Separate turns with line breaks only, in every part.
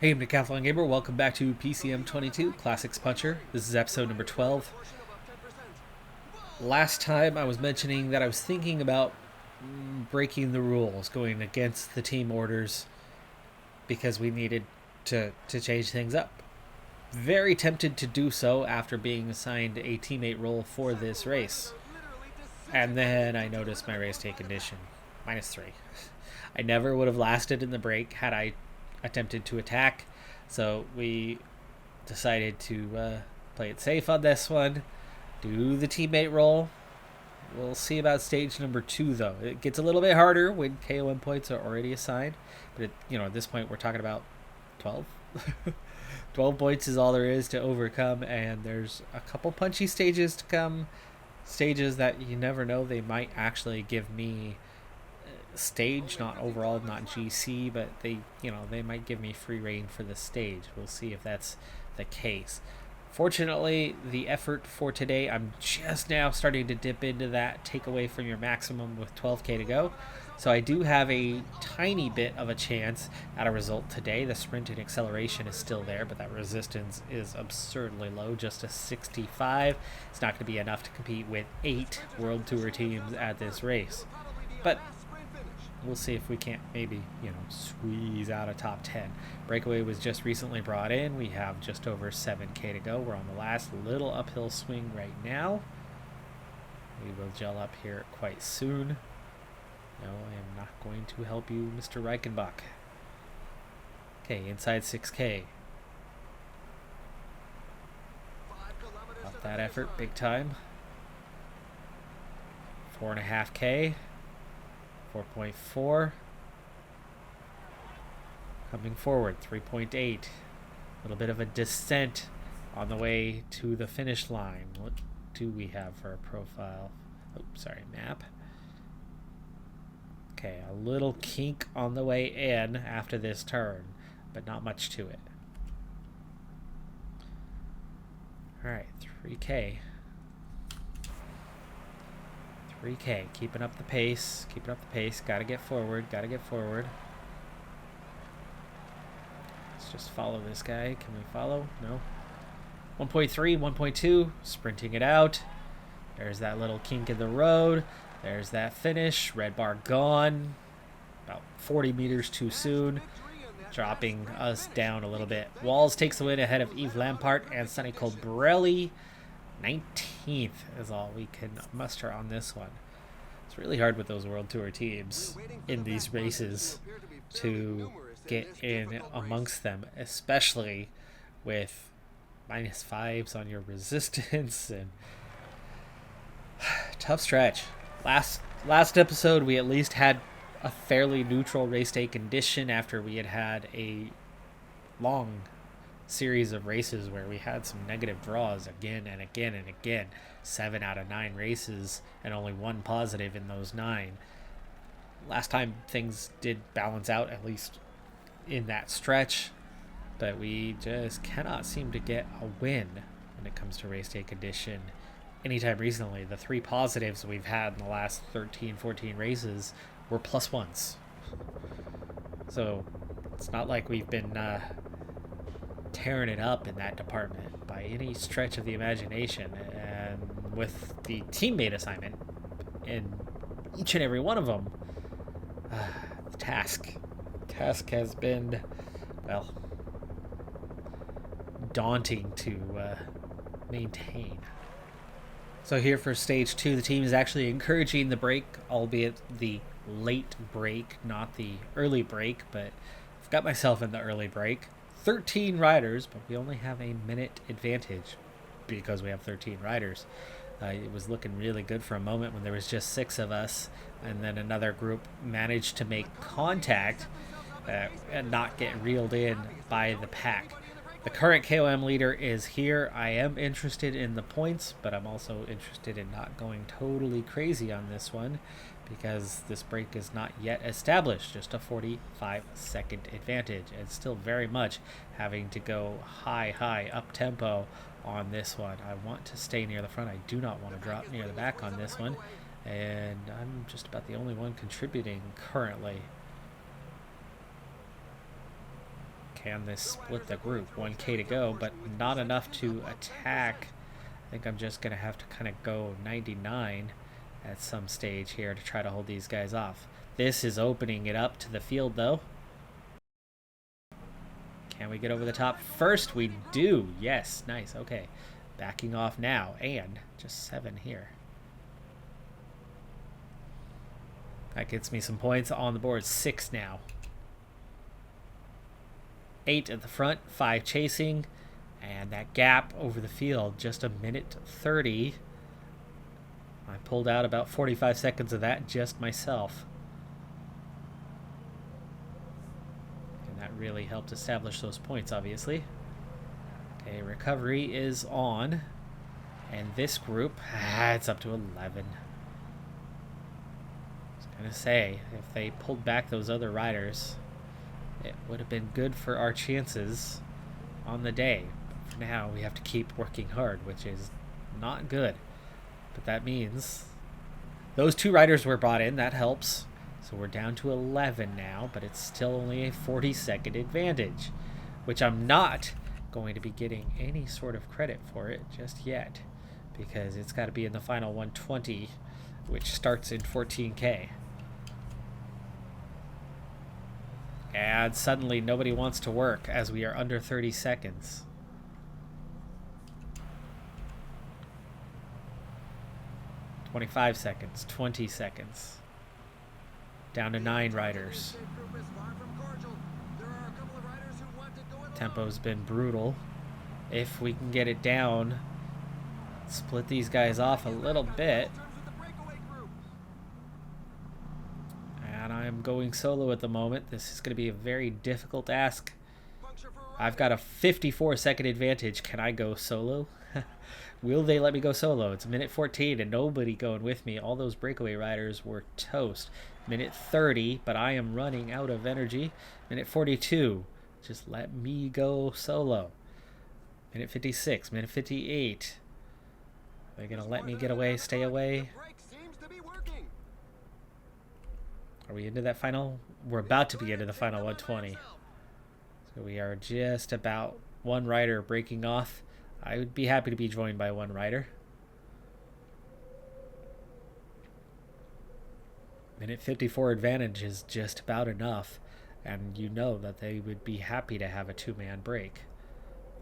Hey, I'm Decathlon Gamer. Welcome back to PCM22 Classics Puncher. This is episode number 12. Last time I was mentioning that I was thinking about breaking the rules, going against the team orders because we needed to change things up. Very tempted to do so after being assigned a teammate role for this race. And then I noticed my race day condition. -3. I never would have lasted in the break had I attempted to attack. So we decided to play it safe on this one. Do the teammate role. We'll see about stage number 2, though. It gets a little bit harder when KOM points are already assigned. But, at this point, we're talking about 12. 12 points is all there is to overcome, and there's a couple punchy stages to come. Stages that you never know, they might actually give me stage, not overall, not GC, but they might give me free reign for the stage. We'll see if that's the case. Fortunately, the effort for today, I'm just now starting to dip into that take away from your maximum with 12k to go. So I do have a tiny bit of a chance at a result today. The sprint and acceleration is still there, but that resistance is absurdly low, just a 65. It's not going to be enough to compete with 8 World Tour teams at this race. But we'll see if we can't maybe, squeeze out a top 10. Breakaway was just recently brought in. We have just over 7k to go. We're on the last little uphill swing right now. We will gel up here quite soon. No, I am not going to help you, Mr. Reichenbach. Okay, inside 6k. Up that effort, big time. 4.5k. 4.4. Coming forward, 3.8. A little bit of a descent on the way to the finish line. What do we have for a profile? Oh, sorry, map. Okay, a little kink on the way in after this turn, but not much to it. Alright, 3k. 3k, keeping up the pace, gotta get forward. Let's just follow this guy. Can we follow? No. 1.3, 1.2, sprinting it out. There's that little kink in the road. There's that finish. Red bar gone. About 40 meters too soon, dropping us down a little bit. Walls takes the win ahead of Yves Lampart and Sonny Colbrelli. 19th is all we can muster on this one. It's really hard with those World Tour teams in these races to get in amongst them, especially with -5s on your resistance and tough stretch. Last episode we at least had a fairly neutral race day condition after we had a long series of races where we had some negative draws again and again and again. 7 out of 9 races and only 1 positive in those 9. Last time things did balance out, at least in that stretch, but we just cannot seem to get a win when it comes to race day condition anytime recently. The 3 positives we've had in the last 13-14 races were +1s, so it's not like we've been tearing it up in that department by any stretch of the imagination. And with the teammate assignment in each and every one of them, the task has been, well, daunting to maintain. So here for stage 2, the team is actually encouraging the break, albeit the late break, not the early break, but I've got myself in the early break. 13 riders, but we only have a minute advantage because we have 13 riders. It was looking really good for a moment when there was just 6 of us, and then another group managed to make contact and not get reeled in by the pack. The current KOM leader is here. I am interested in the points, but I'm also interested in not going totally crazy on this one because this break is not yet established. Just a 45-second advantage, and still very much having to go high up tempo on this one. I want to stay near the front. I do not want to drop near the back on this one, and I'm just about the only one contributing currently. Can this split the group? 1K to go, but not enough to attack. I think I'm just going to have to kind of go 99 at some stage here to try to hold these guys off. This is opening it up to the field, though. Can we get over the top first? We do. Yes, nice. Okay, backing off now, and just 7 here. That gets me some points on the board. 6 now. 8 at the front, 5 chasing, and that gap over the field, just 1:30. I pulled out about 45 seconds of that just myself. And that really helped establish those points, obviously. Okay, recovery is on. And this group, it's up to 11. I was going to say, if they pulled back those other riders, it would have been good for our chances on the day. But for now, we have to keep working hard, which is not good. But that means those 2 riders were brought in. That helps. So we're down to 11 now, but it's still only a 40-second advantage, which I'm not going to be getting any sort of credit for it just yet, because it's got to be in the final 120, which starts in 14K. And suddenly nobody wants to work as we are under 30 seconds. "25 seconds, 20 seconds. Down to 9 riders. Tempo's been brutal. If we can get it down, split these guys off a little bit. And I'm going solo at the moment. This is going to be a very difficult task. I've got a 54-second advantage. Can I go solo? Will they let me go solo? It's 1:14 and nobody going with me. All those breakaway riders were toast. 1:30, but I am running out of energy. 1:42. Just let me go solo. 1:56, 1:58. They're going to let me get away, stay away. Are we into that final? We're about to be into the final 120. So we are just about 1 rider breaking off. I would be happy to be joined by 1 rider. 1:54 advantage is just about enough. And you know that they would be happy to have a 2-man break.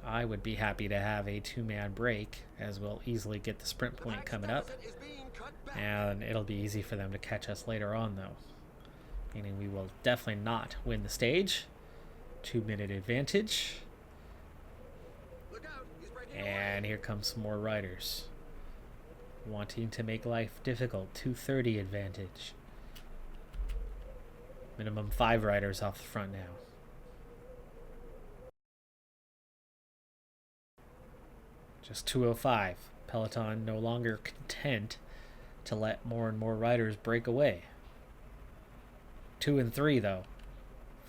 I would be happy to have a 2-man break, as we'll easily get the sprint point coming up. And it'll be easy for them to catch us later on, though. Meaning we will definitely not win the stage. 2-minute advantage. And here comes some more riders. Wanting to make life difficult. 2:30 advantage. Minimum 5 riders off the front now. Just 2:05. Peloton no longer content to let more and more riders break away. 2 and 3 though.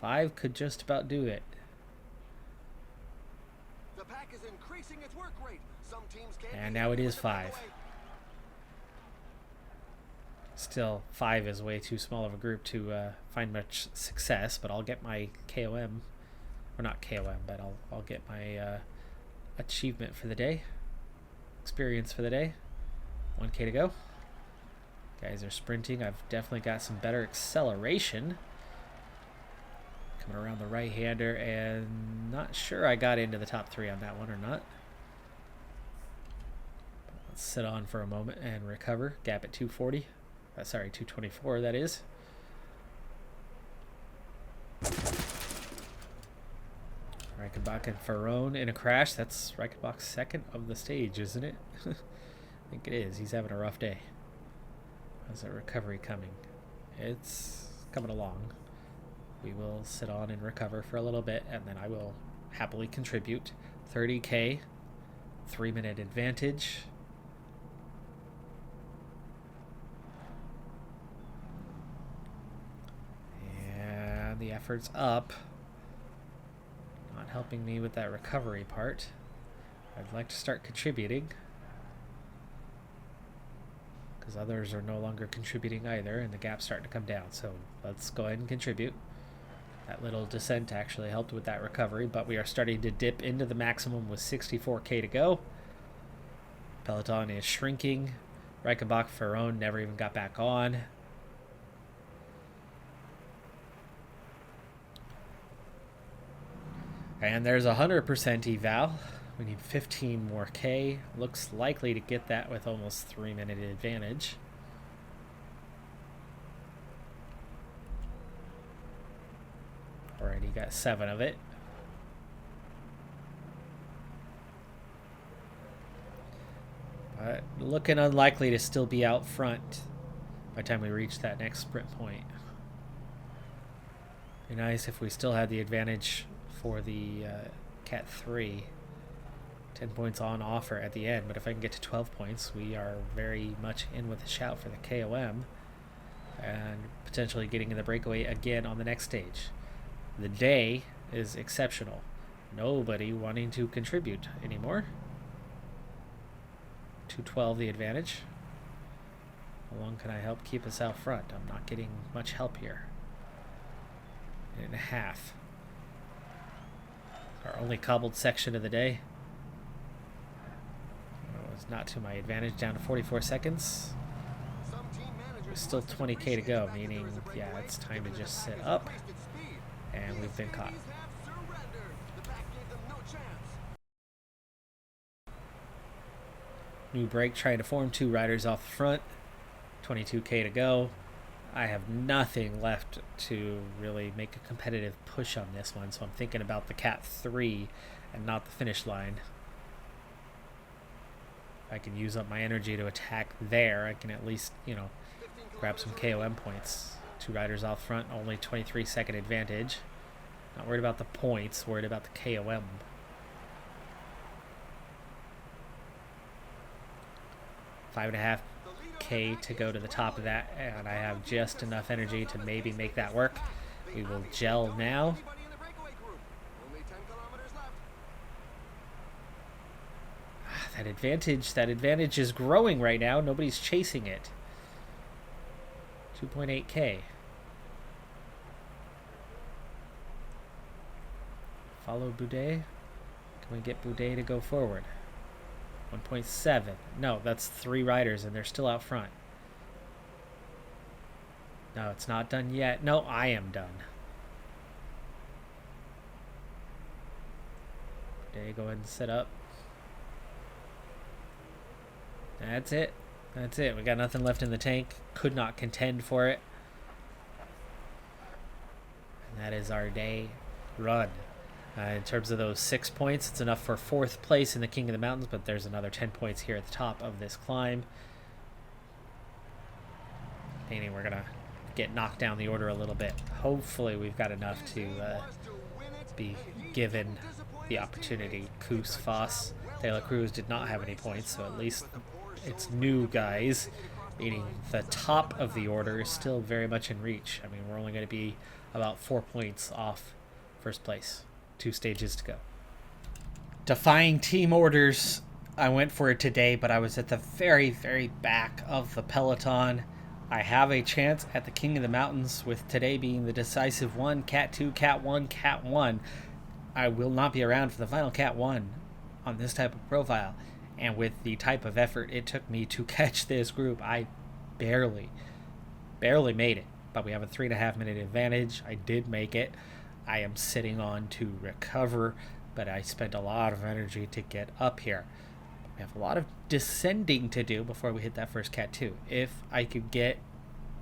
5 could just about do it.
The pack is increasing its work rate. Some teams can't.
And now it is 5. Still, 5 is way too small of a group to find much success, but I'll get my KOM, or not KOM, but I'll get my achievement for the day, experience for the day. 1K to go. Guys are sprinting. I've definitely got some better acceleration. Coming around the right-hander, and not sure I got into the top 3 on that one or not. Let's sit on for a moment and recover. Gap at 240. Sorry, 224, that is. Reichenbach and Ferrone in a crash. That's Reichenbach's second of the stage, isn't it? I think it is. He's having a rough day. How's that recovery coming? It's coming along. We will sit on and recover for a little bit, and then I will happily contribute. 30K, 3-minute advantage. And the effort's up. Not helping me with that recovery part. I'd like to start contributing, because others are no longer contributing either, and the gap's starting to come down. So let's go ahead and contribute. That little descent actually helped with that recovery, but we are starting to dip into the maximum with 64k to go. Peloton is shrinking. Reichenbach Ferron never even got back on. And there's 100% eval. We need 15 more K. Looks likely to get that with almost 3-minute advantage. Already got 7 of it. But looking unlikely to still be out front by the time we reach that next sprint point. Be nice if we still had the advantage for the Cat 3. 10 points on offer at the end, but if I can get to 12 points, we are very much in with a shout for the KOM and potentially getting in the breakaway again on the next stage. The day is exceptional. Nobody wanting to contribute anymore. 212 the advantage. How long can I help keep us out front? I'm not getting much help here. 8.5. Our only cobbled section of the day. Was not to my advantage, down to 44 seconds. There's still 20k to go, meaning, yeah, it's time to just sit up. And we've been caught. New break trying to form, 2 riders off the front. 22k to go. I have nothing left to really make a competitive push on this one, so I'm thinking about the Cat 3 and not the finish line. If I can use up my energy to attack there, I can at least, you know, grab some KOM points. 2 riders off front, only 23-second advantage. Not worried about the points, worried about the KOM. $5.5k to go to the top of that, and I have just enough energy to maybe make that work. We will gel now. That advantage is growing right now. Nobody's chasing it. 2.8k. Follow Boudet. Can we get Boudet to go forward? 1.7. No, that's 3 riders and they're still out front. No, it's not done yet. No, I am done. Boudet, go ahead and set up. That's it. That's it. We got nothing left in the tank. Could not contend for it. And that is our day run. In terms of those 6 points, it's enough for 4th place in the King of the Mountains, but there's another 10 points here at the top of this climb. Meaning we're going to get knocked down the order a little bit. Hopefully we've got enough to be given the opportunity. Koos, Foss, De La Cruz did not have any points, so at least it's new guys. Meaning the top of the order is still very much in reach. I mean, we're only going to be about 4 points off 1st place. 2 stages to go. Defying team orders. I went for it today, but I was at the very, very back of the peloton. I have a chance at the King of the Mountains, with today being the decisive one. Cat 2, Cat 1, Cat 1. I will not be around for the final Cat 1 on this type of profile. And with the type of effort it took me to catch this group, I barely made it. But we have a 3.5 minute advantage. I did make it. I am sitting on to recover, but I spent a lot of energy to get up here. We have a lot of descending to do before we hit that first Cat 2. If I could get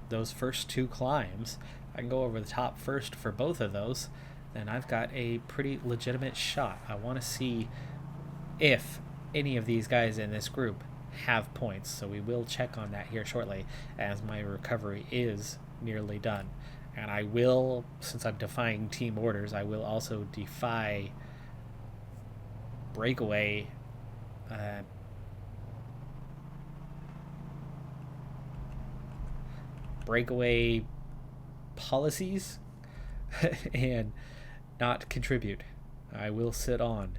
those first 2 climbs, I can go over the top first for both of those, then I've got a pretty legitimate shot. I want to see if any of these guys in this group have points, so we will check on that here shortly, as my recovery is nearly done. And I will, since I'm defying team orders, I will also defy Breakaway policies and not contribute. I will sit on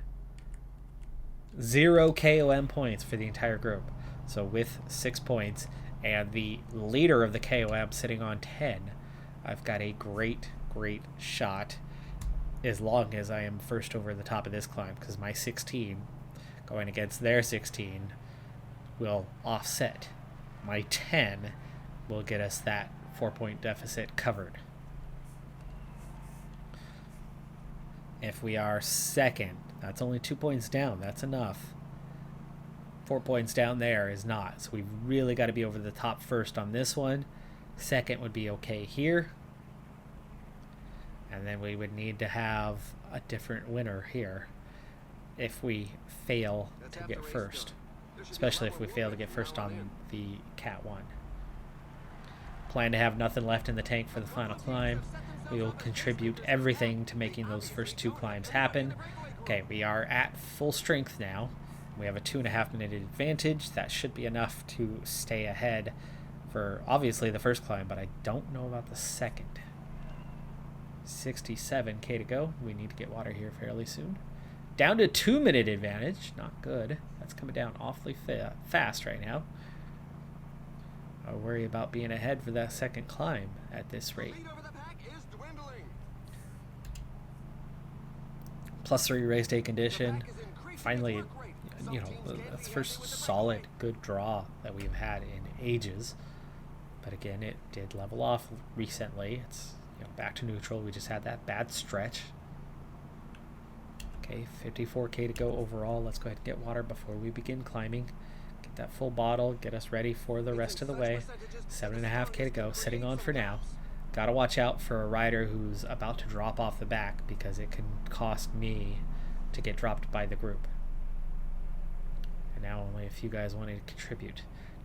0 KOM points for the entire group. So with 6 points and the leader of the KOM sitting on 10, I've got a great great shot as long as I am first over the top of this climb, because my 16 going against their 16 will offset. My 10 will get us that 4-point deficit covered. If we are second, that's only 2 points down. That's enough. 4 points down there is not. So we've really got to be over the top first on this one. Second would be okay here. And then we would need to have a different winner here if we fail to get first. Especially if we fail to get first on the Cat 1. Plan to have nothing left in the tank for the final climb. We will contribute everything to making those first 2 climbs happen. Okay, we are at full strength now. We have a 2.5 minute advantage. That should be enough to stay ahead for obviously the first climb, but I don't know about the second. 67k to go. We need to get water here fairly soon. Down to 2 minute advantage. Not good. That's coming down awfully fast right now. I worry about being ahead for that second climb at this rate. +3 race day condition. Finally, you know, the first solid good draw that we've had in ages. But again, it did level off recently. It's, you know, back to neutral. We just had that bad stretch. Okay, 54k to go overall. Let's go ahead and get water before we begin climbing. Get that full bottle, get us ready for the rest of the way. 7.5k to go, sitting on for now. Gotta watch out for a rider who's about to drop off the back, because it can cost me to get dropped by the group. And now only a few guys wanting to contribute.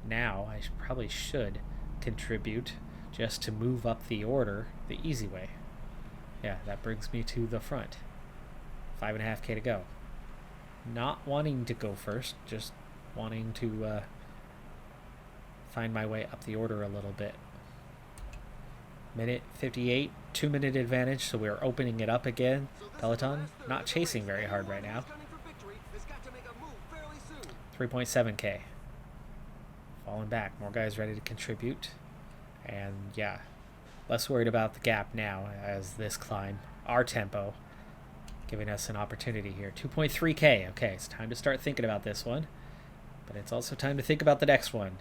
Now I probably should contribute just to move up the order the easy way. Yeah, that brings me to the front. 5.5k to go. Not wanting to go first, just wanting to find my way up the order a little bit. Minute 58, 2 minute advantage, so we're opening it up again. Peloton not chasing very hard right now. 3.7k. Falling back, more guys ready to contribute. And yeah, less worried about the gap now as this climb, our tempo, giving us an opportunity here. 2.3k. Okay, it's time to start thinking about this one. But it's also time to think about the next one.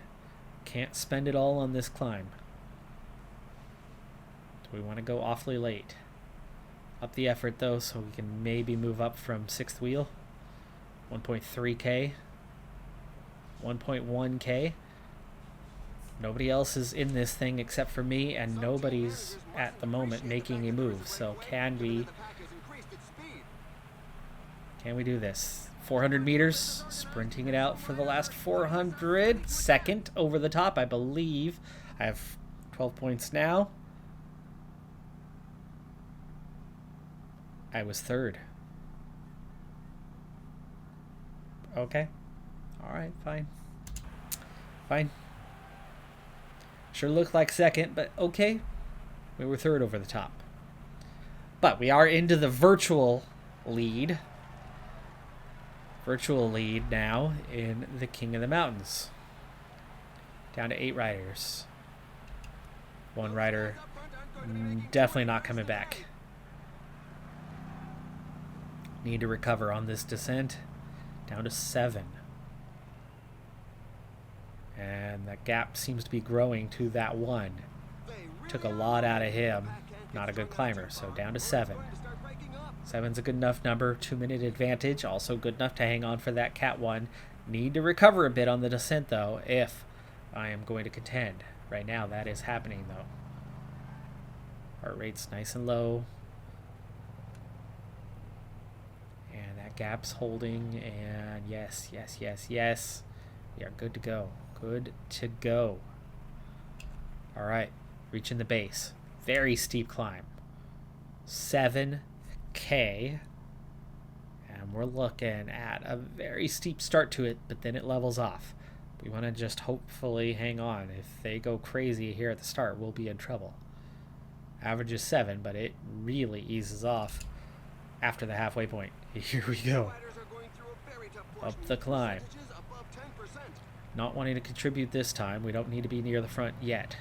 Can't spend it all on this climb. Do we want to go awfully late? Up the effort though, so we can maybe move up from 6th wheel. 1.3k. 1.1k. Nobody else is in this thing except for me, and nobody's at the moment making a move. So can we do this? 400 meters, sprinting it out for the last 400. Second over the top, I believe. I have 12 points now. I was third. Okay. All right, fine. Fine. Sure looked like second, but okay. We were third over the top. But we are into the virtual lead. Virtual lead now in the King of the Mountains. Down to 8 riders. 1 rider definitely not coming back. Need to recover on this descent. Down to 7. And that gap seems to be growing to that 1. Took a lot out of him. Not a good climber, so down to 7. 7's a good enough number. 2 minute advantage, also good enough to hang on for that Cat 1. Need to recover a bit on the descent though, if I am going to contend. Right now that is happening though. Heart rate's nice and low. And that gap's holding, and yes, yes, yes, yes. We are good to go. Good to go. Alright, reaching the base. Very steep climb. 7k. And we're looking at a very steep start to it, but then it levels off. We want to just hopefully hang on. If they go crazy here at the start, we'll be in trouble. Average is 7, but it really eases off after the halfway point. Here we go. Up the climb. Not wanting to contribute this time. We don't need to be near the front yet.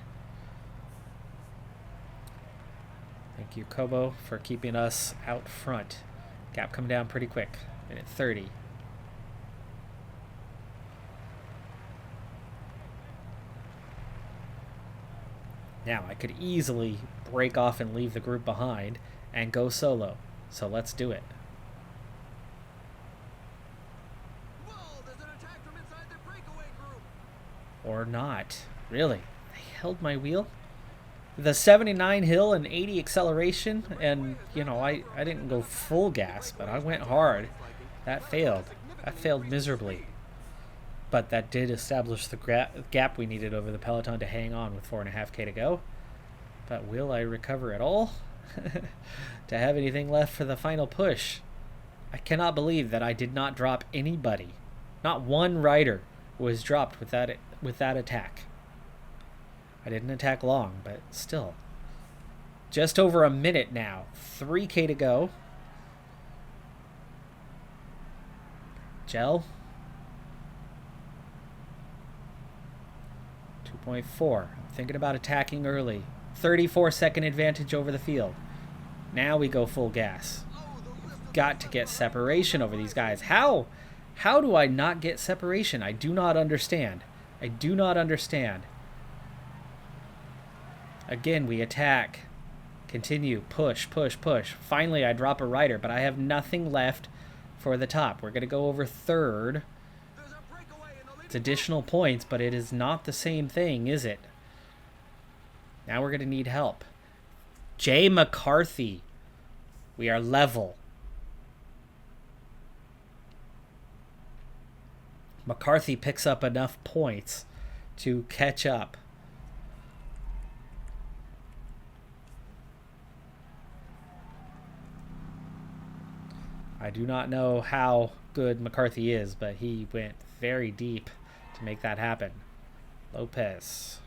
I Thank you, Kobo, for keeping us out front. Gap coming down pretty quick. Minute 30. Now, I could easily break off and leave the group behind and go solo. So let's do it.
Whoa, there's an attack from inside the Breakaway group.
Or not. Really? They held my wheel? The 79 hill and 80 acceleration, and, you know, I didn't go full gas, but I went hard. That failed. That failed miserably. But that did establish the gap we needed over the Peloton to hang on with 4.5K to go. But will I recover at all? To have anything left for the final push? I cannot believe that I did not drop anybody. Not one rider was dropped with that attack. I didn't attack long, but still. Just over a minute now. 3K to go. Gel. 2.4. I'm thinking about attacking early. 34-second advantage over the field. Now we go full gas. Got to get separation over these guys. How do I not get separation? I do not understand. I do not understand. Again, we attack. Continue. Push, push, push. Finally, I drop a rider, but I have nothing left for the top. We're going to go over third. It's additional points, but it is not the same thing, is it? Now we're going to need help. Jay McCarthy. We are level. McCarthy picks up enough points to catch up. I do not know how good McCarthy is, but he went very deep to make that happen. Lopez.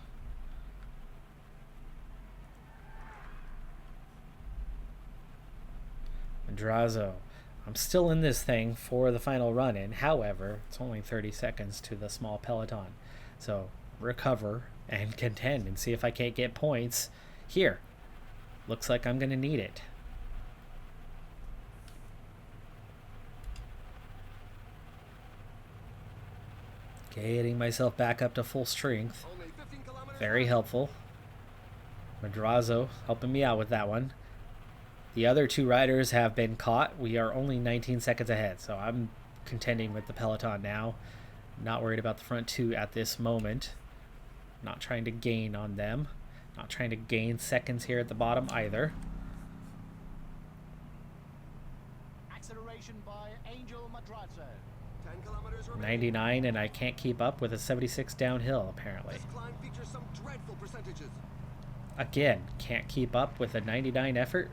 Madrazo. I'm still in this thing for the final run-in. However, it's only 30 seconds to the small Peloton. So, recover and contend and see if I can't get points here. Looks like I'm going to need it. Getting myself back up to full strength. Very helpful. Madrazo helping me out with that one. The other two riders have been caught. We are only 19 seconds ahead, so I'm contending with the Peloton now. Not worried about the front two at this moment. Not trying to gain on them. Not trying to gain seconds here at the bottom either.
Acceleration by Angel Madrazo.
10 kilometers remaining.
99, and I can't keep up with a 76 downhill, apparently.
This climb features some dreadful percentages.
Again, can't keep up with a 99 effort.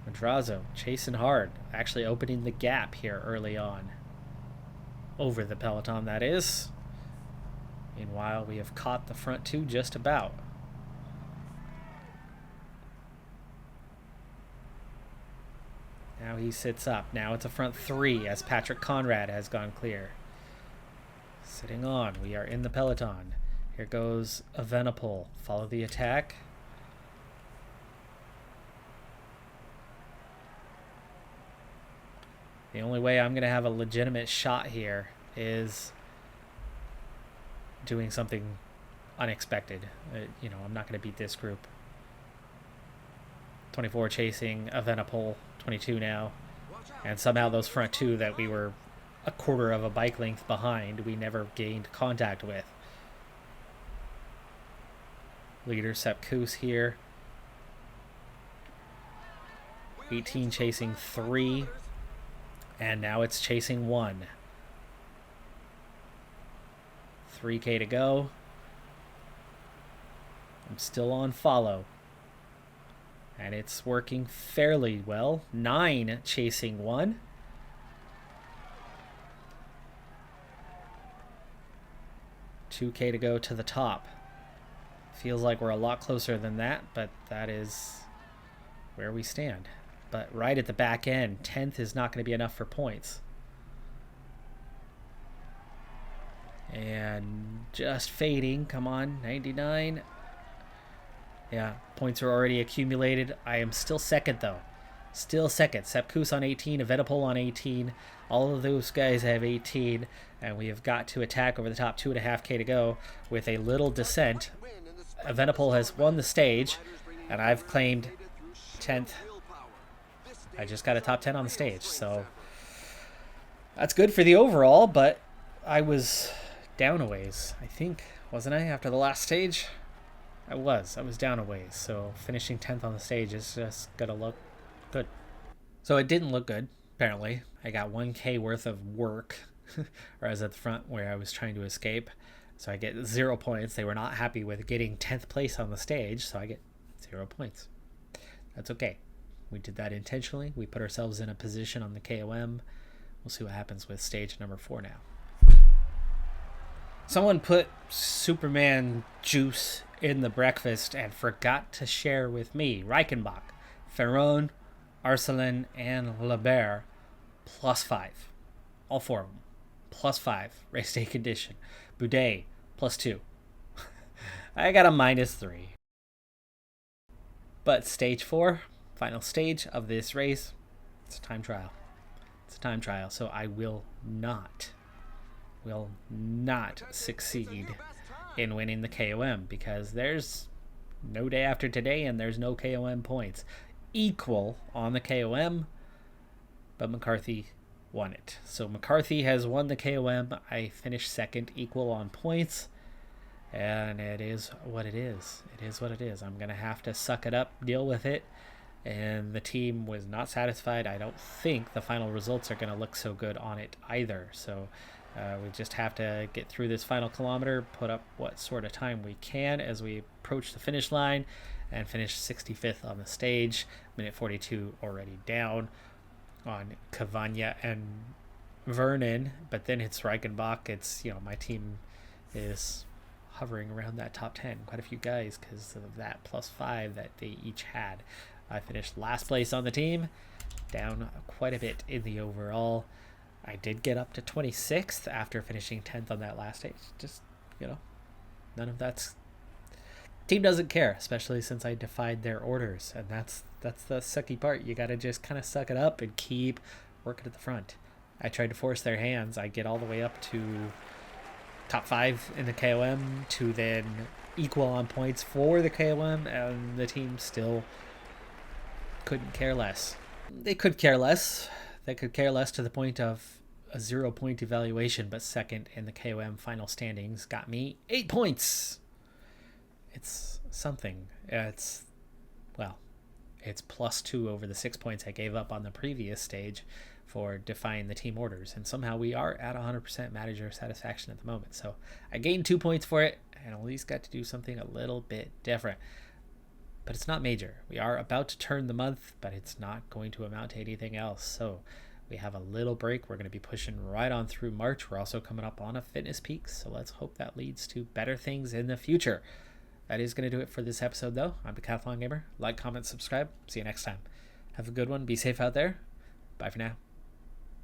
Madrazo chasing hard, actually opening the gap here early on. Over the Peloton, that is. Meanwhile, we have caught the front two just about. Now he sits up. Now it's a front three as Patrick Conrad has gone clear. Sitting on. We are in the Peloton. Here goes Evenepoel. Follow the attack. The only way I'm going to have a legitimate shot here is doing something unexpected. I'm not going to beat this group. 24 chasing Evenepoel, 22 now. And somehow those front two that we were a quarter of a bike length behind, we never gained contact with. Leader Sepp Kuss here. 18 chasing 3. And now it's chasing 1. 3K to go. I'm still on follow. And it's working fairly well. 9 chasing 1. $2K to go to the top. Feels like we're a lot closer than that, but that is where we stand. But right at the back end, 10th is not going to be enough for points. And just fading. Come on, 99. Yeah, points are already accumulated. I am still second, though. Still second. Sepkus on 18, Evenipol on 18. All of those guys have 18, and we have got to attack over the top 2.5K to go with a little descent. Evenipol has won the stage, and I've claimed 10th. I just got a top 10 on the stage, so that's good for the overall, but I was down a ways, I think, wasn't I, after the last stage? I was down a ways, so finishing 10th on the stage is just gonna look good. So it didn't look good, apparently. I got 1K worth of work, or I was at the front where I was trying to escape, so I get 0 points. They were not happy with getting 10th place on the stage, so I get 0 points. That's okay. We did that intentionally. We put ourselves in a position on the KOM. We'll see what happens with stage number 4 now. Someone put Superman juice in the breakfast and forgot to share with me. Reichenbach, Ferron, Arcelin, and Lebert, +5. All 4 of them. +5. Race day condition. Boudet, +2. I got a -3. But stage 4, final stage of this race, it's a time trial. It's a time trial, so I will not succeed in winning the KOM because there's no day after today and there's no KOM points. Equal on the KOM, but McCarthy won it. So McCarthy has won the KOM. I finished second, equal on points, and it is what it is. It is what it is. I'm going to have to suck it up, deal with it, and the team was not satisfied. I don't think the final results are going to look so good on it either. So we just have to get through this final kilometer, put up what sort of time we can as we approach the finish line, and finish 65th on the stage. Minute 42 already down on Cavagna and Vernon, but then it's Reichenbach. It's, my team is hovering around that top 10. Quite a few guys because of that +5 that they each had. I finished last place on the team, down quite a bit in the overall. I did get up to 26th after finishing 10th on that last stage. Just, none of that's... Team doesn't care, especially since I defied their orders, and that's the sucky part. You got to just kind of suck it up and keep working at the front. I tried to force their hands. I get all the way up to top 5 in the KOM to then equal on points for the KOM, and the team still couldn't care less. They could care less. They could care less to the point of a 0-point evaluation, but second in the KOM final standings got me 8 points. It's something. It's +2 over the 6 points I gave up on the previous stage for defying the team orders. And somehow we are at 100% manager satisfaction at the moment. So I gained 2 points for it and at least got to do something a little bit different. But it's not major. We are about to turn the month, but it's not going to amount to anything else. So we have a little break. We're going to be pushing right on through March. We're also coming up on a fitness peak. So let's hope that leads to better things in the future. That is going to do it for this episode, though. I'm Decathlon Gamer. Like, comment, subscribe. See you next time. Have a good one. Be safe out there. Bye for now.